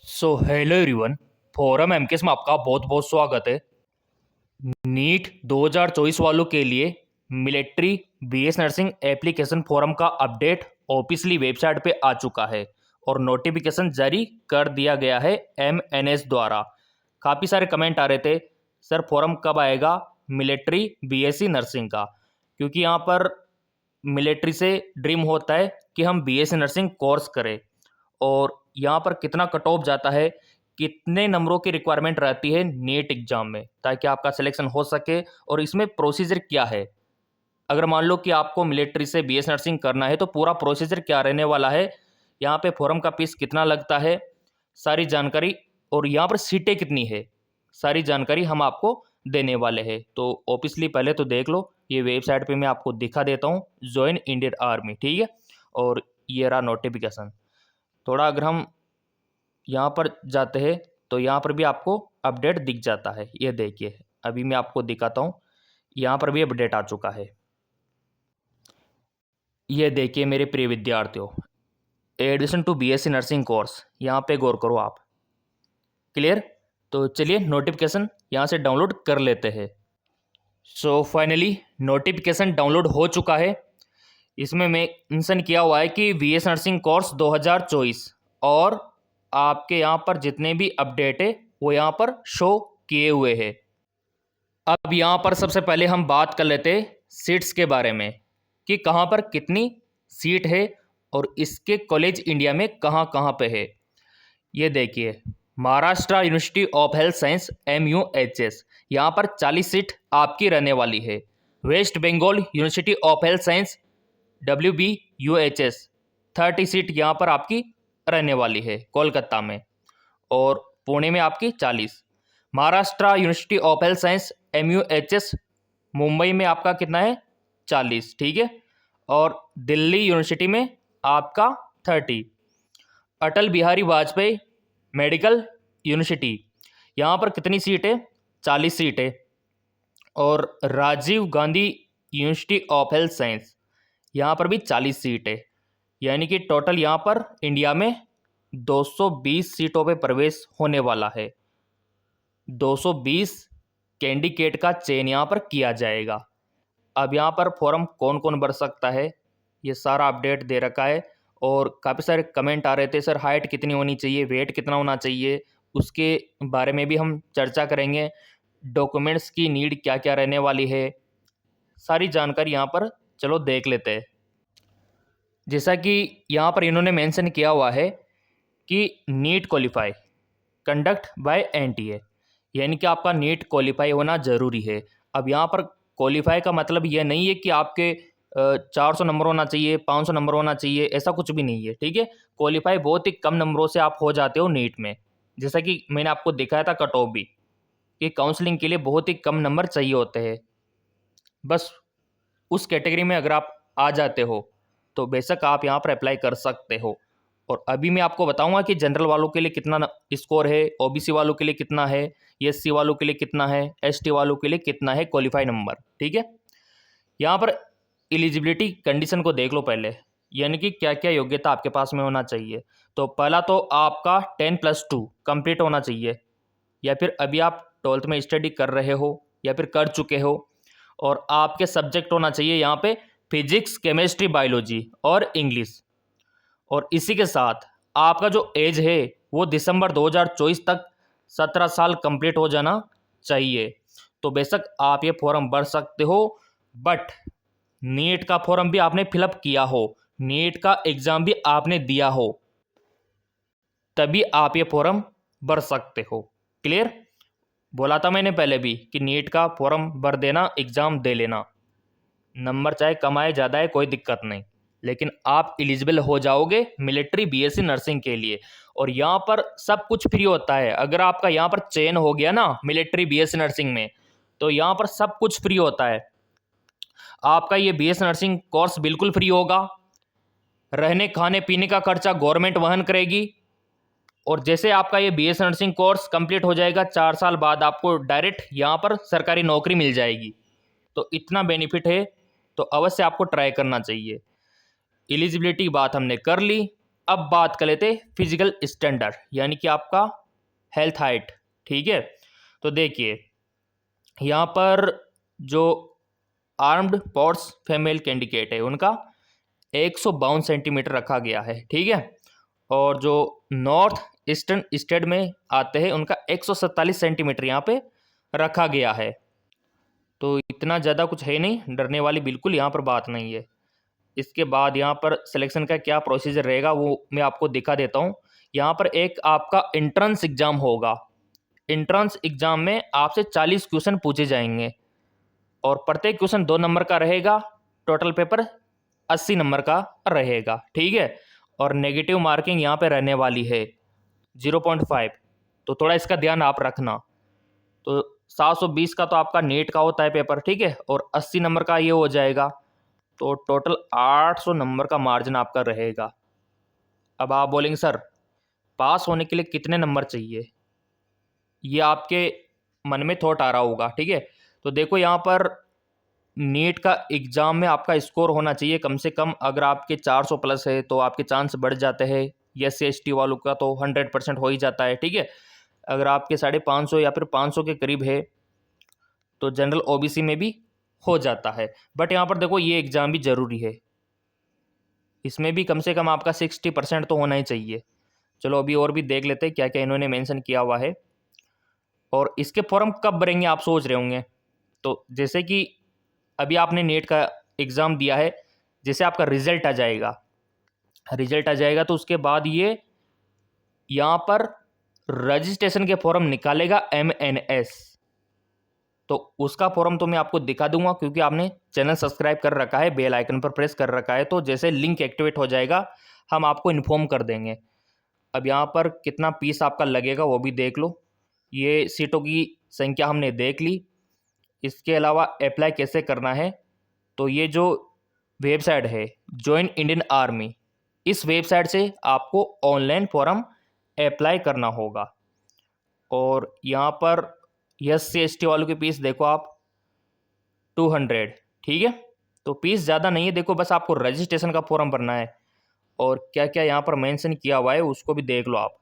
So hello everyone. Forum MKS में आपका बहुत बहुत स्वागत है। नीट 2024 वालों के लिए military BS nursing application form का अपडेट ऑफिशियली वेबसाइट पे आ चुका है और नोटिफिकेशन जारी कर दिया गया है एमएनएस द्वारा। काफ़ी सारे कमेंट आ रहे थे, सर फोरम कब आएगा मिलिट्री बीएससी नर्सिंग का, क्योंकि यहाँ पर मिलिट्री से ड्रीम होता है कि हम बीएससी नर्सिंग कोर्स करें और यहाँ पर कितना कट ऑफ जाता है, कितने नंबरों की रिक्वायरमेंट रहती है नीट एग्जाम में ताकि आपका सिलेक्शन हो सके और इसमें प्रोसीजर क्या है। अगर मान लो कि आपको मिलिट्री से बीएस नर्सिंग करना है तो पूरा प्रोसीजर क्या रहने वाला है, यहाँ पे फॉर्म का फीस कितना लगता है, सारी जानकारी, और यहाँ पर सीटें कितनी है, सारी जानकारी हम आपको देने वाले हैं। तो ऑफिसली पहले तो देख लो, ये वेबसाइट पे मैं आपको दिखा देता हूँ, ज्वाइन इंडियन आर्मी, ठीक है। और ये रहा नोटिफिकेशन। थोड़ा अगर हम यहाँ पर जाते हैं तो यहाँ पर भी आपको अपडेट दिख जाता है। ये देखिए, अभी मैं आपको दिखाता हूँ, यहाँ पर भी अपडेट आ चुका है। ये देखिए मेरे प्रिय विद्यार्थियों, admission to BSc nursing course, यहाँ पे गौर करो आप। क्लियर? तो चलिए नोटिफिकेशन यहाँ से डाउनलोड कर लेते हैं। सो फाइनली नोटिफिकेशन डाउनलोड हो चुका है। इसमें मेंशन किया हुआ है कि बीएस नर्सिंग कोर्स 2024 और आपके यहाँ पर जितने भी अपडेट है वो यहाँ पर शो किए हुए हैं। अब यहाँ पर सबसे पहले हम बात कर लेते हैं सीट्स के बारे में कि कहाँ पर कितनी सीट है और इसके कॉलेज इंडिया में कहाँ कहाँ पे है। ये देखिए, Maharashtra University of Health Science MUHS, यहाँ पर 40 सीट आपकी रहने वाली है। West Bengal University of Health Science WBUHS 30 seat यहाँ पर आपकी रहने वाली है कोलकाता में, और पुणे में आपकी 40। Maharashtra University of Health Science MUHS Mumbai में आपका कितना है, 40, ठीक है। और दिल्ली यूनिवर्सिटी में आपका 30। अटल बिहारी वाजपेयी मेडिकल यूनिवर्सिटी, यहाँ पर कितनी सीट है, 40 सीट है। और Rajiv Gandhi University of Health Science, यहाँ पर भी 40 सीट है। यानी कि टोटल यहाँ पर इंडिया में 220 सीटों पे प्रवेश होने वाला है। 220 कैंडिडेट का चयन यहाँ पर किया जाएगा। अब यहाँ पर फॉर्म कौन कौन भर सकता है, ये सारा अपडेट दे रखा है। और काफ़ी सारे कमेंट आ रहे थे, सर हाइट कितनी होनी चाहिए, वेट कितना होना चाहिए, उसके बारे में भी हम चर्चा करेंगे। डॉक्यूमेंट्स की नीड क्या क्या रहने वाली है, सारी जानकारी यहाँ पर चलो देख लेते हैं। जैसा कि यहाँ पर इन्होंने मेंशन किया हुआ है कि NEET qualify conduct by NTA, यानी कि आपका नीट क्वालिफाई होना ज़रूरी है। अब यहाँ पर क्वालिफाई का मतलब यह नहीं है कि आपके 400 नंबर होना चाहिए, 500 नंबर होना चाहिए, ऐसा कुछ भी नहीं है, ठीक है। क्वालिफाई बहुत ही कम नंबरों से आप हो जाते हो नीट में, जैसा कि मैंने आपको दिखाया था कट ऑफ भी, कि काउंसलिंग के लिए बहुत ही कम नंबर चाहिए होते हैं। बस उस कैटेगरी में अगर आप आ जाते हो तो बेशक आप यहाँ पर अप्लाई कर सकते हो। और अभी मैं आपको बताऊंगा कि जनरल वालों के लिए कितना स्कोर है, OBC वालों के लिए कितना है, SC वालों के लिए कितना है, ST वालों के लिए कितना है क्वालिफाई नंबर, ठीक है। यहाँ पर एलिजिबिलिटी कंडीशन को देख लो पहले, यानी कि क्या क्या योग्यता आपके पास में होना चाहिए। तो पहला तो आपका 10+2 कंप्लीट होना चाहिए, या फिर अभी आप 12th में स्टडी कर रहे हो या फिर कर चुके हो। और आपके सब्जेक्ट होना चाहिए यहाँ पे फिजिक्स, केमिस्ट्री, बायोलॉजी और इंग्लिश। और इसी के साथ आपका जो एज है वो दिसंबर 2024 तक 17 साल कंप्लीट हो जाना चाहिए। तो बेशक आप ये फॉर्म भर सकते हो, बट नीट का फॉर्म भी आपने फिलअप किया हो, नीट का एग्ज़ाम भी आपने दिया हो, तभी आप ये फॉर्म भर सकते हो। क्लियर? बोला था मैंने पहले भी कि नीट का फॉर्म भर देना, एग्ज़ाम दे लेना, नंबर चाहे कम आए ज़्यादा है कोई दिक्कत नहीं, लेकिन आप एलिजिबल हो जाओगे मिलिट्री बीएससी नर्सिंग के लिए। और यहाँ पर सब कुछ फ्री होता है। अगर आपका यहाँ पर चयन हो गया ना मिलिट्री बीएससी नर्सिंग में, तो यहाँ पर सब कुछ फ्री होता है। आपका ये बीएससी नर्सिंग कोर्स बिल्कुल फ्री होगा, रहने खाने पीने का खर्चा गवर्नमेंट वहन करेगी। और जैसे आपका ये बीएससी नर्सिंग कोर्स कंप्लीट हो जाएगा, 4 साल बाद आपको डायरेक्ट यहाँ पर सरकारी नौकरी मिल जाएगी। तो इतना बेनिफिट है, तो अवश्य आपको ट्राई करना चाहिए। एलिजिबिलिटी की बात हमने कर ली। अब बात कर लेते फिजिकल स्टैंडर्ड, यानी कि आपका हेल्थ हाइट। ठीक है, तो देखिए यहाँ पर जो आर्म्ड फोर्स फीमेल कैंडिडेट है उनका 152 सेंटीमीटर रखा गया है। ठीक है, और जो नॉर्थ ईस्टर्न स्टेट में आते हैं उनका 147 सेंटीमीटर यहाँ पे रखा गया है। तो इतना ज़्यादा कुछ है नहीं, डरने वाली बिल्कुल यहाँ पर बात नहीं है। इसके बाद यहाँ पर सिलेक्शन का क्या प्रोसीजर रहेगा वो मैं आपको दिखा देता हूँ। यहाँ पर एक आपका एंट्रेंस एग्जाम होगा। एंट्रेंस एग्जाम में आपसे 40 क्वेश्चन पूछे जाएंगे और प्रत्येक क्वेश्चन 2 नंबर का रहेगा। टोटल पेपर 80 नंबर का रहेगा। ठीक है, और नेगेटिव मार्किंग यहाँ पे रहने वाली है 0.5, तो थोड़ा इसका ध्यान आप रखना। तो 720 का तो आपका नीट का होता है पेपर। ठीक है, और 80 नंबर का ये हो जाएगा, तो टोटल 800 नंबर का मार्जिन आपका रहेगा। अब आप बोलेंगे सर पास होने के लिए कितने नंबर चाहिए, ये आपके मन में थॉट आ रहा होगा। ठीक है, तो देखो यहाँ पर नीट का एग्ज़ाम में आपका स्कोर होना चाहिए कम से कम, अगर आपके 400 प्लस है तो आपके चांस बढ़ जाते हैं। SC ST वालों का तो 100% हो ही जाता है। ठीक है, अगर आपके 550 या फिर 500 के करीब है तो जनरल OBC में भी हो जाता है। बट यहाँ पर देखो ये एग्ज़ाम भी ज़रूरी है, इसमें भी कम से कम आपका 60% तो होना ही चाहिए। चलो अभी और भी देख लेते हैं क्या क्या इन्होंने मेंशन किया हुआ है। और इसके फॉर्म कब भरेंगे आप सोच रहे होंगे, तो जैसे कि अभी आपने नीट का एग्ज़ाम दिया है, जैसे आपका रिजल्ट आ जाएगा तो उसके बाद ये यहाँ पर रजिस्ट्रेशन के फॉर्म निकालेगा MNS। तो उसका फॉर्म तो मैं आपको दिखा दूंगा, क्योंकि आपने चैनल सब्सक्राइब कर रखा है, बेल आइकन पर प्रेस कर रखा है, तो जैसे लिंक एक्टिवेट हो जाएगा हम आपको इन्फॉर्म कर देंगे। अब यहाँ पर कितना फीस आपका लगेगा वो भी देख लो। ये सीटों की संख्या हमने देख ली। इसके अलावा अप्लाई कैसे करना है, तो ये जो वेबसाइट है ज्वाइन इंडियन आर्मी, इस वेबसाइट से आपको ऑनलाइन फॉर्म अप्लाई करना होगा। और यहाँ पर SC ST वालों की फीस देखो आप 200। ठीक है, तो फीस ज़्यादा नहीं है। देखो बस आपको रजिस्ट्रेशन का फॉर्म भरना है, और क्या क्या यहाँ पर मेंशन किया हुआ है उसको भी देख लो आप।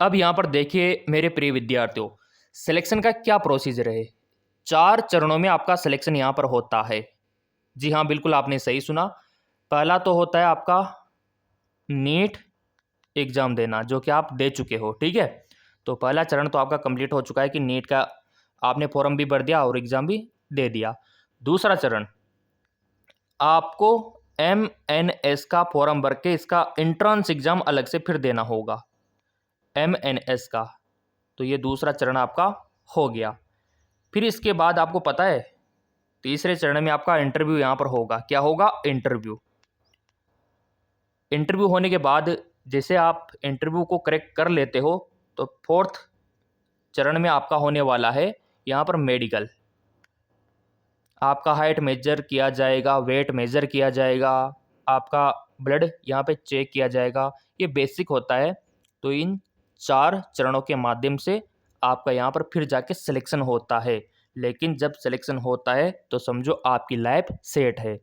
अब यहाँ पर देखिए मेरे प्रिय विद्यार्थियों, सिलेक्शन का क्या प्रोसीजर है। 4 चरणों में आपका सिलेक्शन यहाँ पर होता है। जी हाँ, बिल्कुल आपने सही सुना। पहला तो होता है आपका नीट एग्ज़ाम देना, जो कि आप दे चुके हो। ठीक है, तो पहला चरण तो आपका कंप्लीट हो चुका है कि नीट का आपने फॉर्म भी भर दिया और एग्ज़ाम भी दे दिया। दूसरा चरण, आपको MNS का फॉर्म भर के इसका एंट्रेंस एग्ज़ाम अलग से फिर देना होगा MNS का। तो ये दूसरा चरण आपका हो गया। फिर इसके बाद आपको पता है तीसरे चरण में आपका इंटरव्यू यहाँ पर होगा। क्या होगा? इंटरव्यू। इंटरव्यू होने के बाद जैसे आप इंटरव्यू को करेक्ट कर लेते हो तो फोर्थ चरण में आपका होने वाला है यहाँ पर मेडिकल। आपका हाइट मेजर किया जाएगा, वेट मेजर किया जाएगा, आपका ब्लड यहाँ पे चेक किया जाएगा। ये बेसिक होता है। तो इन 4 चरणों के माध्यम से आपका यहाँ पर फिर जाके सिलेक्शन होता है। लेकिन जब सिलेक्शन होता है तो समझो आपकी लाइफ सेट है।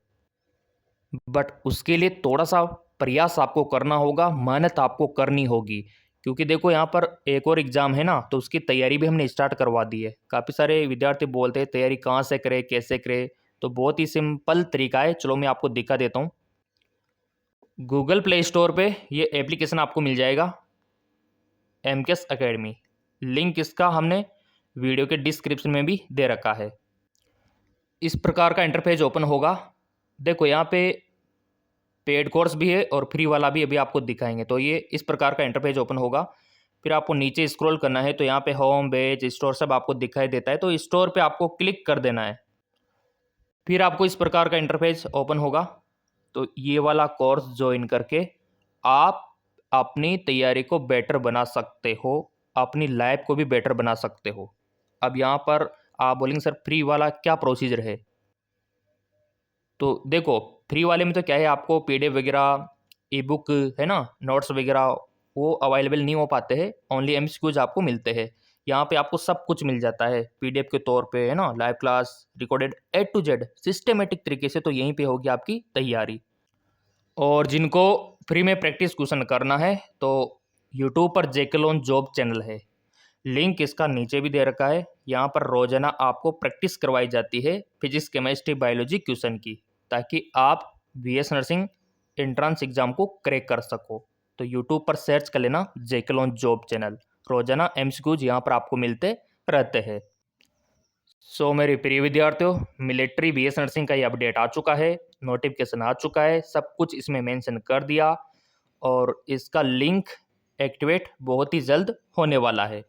बट उसके लिए थोड़ा सा प्रयास आपको करना होगा, मेहनत आपको करनी होगी। क्योंकि देखो यहाँ पर एक और एग्ज़ाम है ना, तो उसकी तैयारी भी हमने स्टार्ट करवा दी है। काफ़ी सारे विद्यार्थी बोलते हैं तैयारी कहाँ से करें, कैसे करें, तो बहुत ही सिंपल तरीका है। चलो मैं आपको दिखा देता हूँ। गूगल प्ले स्टोर पे ये एप्लीकेशन आपको मिल जाएगा, MKS अकेडमी। लिंक इसका हमने वीडियो के डिस्क्रिप्शन में भी दे रखा है। इस प्रकार का इंटरफेस ओपन होगा। देखो यहाँ पे पेड कोर्स भी है और फ्री वाला भी अभी आपको दिखाएंगे। तो ये इस प्रकार का इंटरफेस ओपन होगा। फिर आपको नीचे स्क्रॉल करना है तो यहाँ पे होम, पेज, स्टोर सब आपको दिखाई देता है। तो स्टोर पे आपको क्लिक कर देना है। फिर आपको इस प्रकार का इंटरफेस ओपन होगा। तो ये वाला कोर्स ज्वाइन करके आप अपनी तैयारी को बेटर बना सकते हो, अपनी लाइफ को भी बेटर बना सकते हो। अब यहाँ पर आप बोलेंगे सर फ्री वाला क्या प्रोसीजर है। तो देखो फ्री वाले में तो क्या है, आपको PDF वगैरह, ई-बुक है ना, नोट्स वगैरह वो अवेलेबल नहीं हो पाते हैं। ओनली MCQs आपको मिलते हैं। यहाँ पे आपको सब कुछ मिल जाता है PDF के तौर पे, है ना। Live class recorded A to Z systematic तरीके से। तो यहीं पे होगी आपकी तैयारी। और जिनको फ्री में प्रैक्टिस क्वेश्चन करना है तो यूट्यूब पर जेकेलोन जॉब चैनल है, लिंक इसका नीचे भी दे रखा है। यहाँ पर रोजाना आपको प्रैक्टिस करवाई जाती है फिजिक्स केमिस्ट्री बायोलॉजी क्वेश्चन की, ताकि आप बीएस नर्सिंग एंट्रेंस एग्जाम को क्रैक कर सको। तो यूट्यूब पर सर्च कर लेना जेकेलोन जॉब चैनल, रोजाना एमसीक्यूज यहाँ पर आपको मिलते रहते हैं। सो मेरे प्रिय विद्यार्थियों, मिलिट्री बीएस नर्सिंग का ये अपडेट आ चुका है, नोटिफिकेशन आ चुका है, सब कुछ इसमें मेंशन कर दिया और इसका लिंक एक्टिवेट बहुत ही जल्द होने वाला है।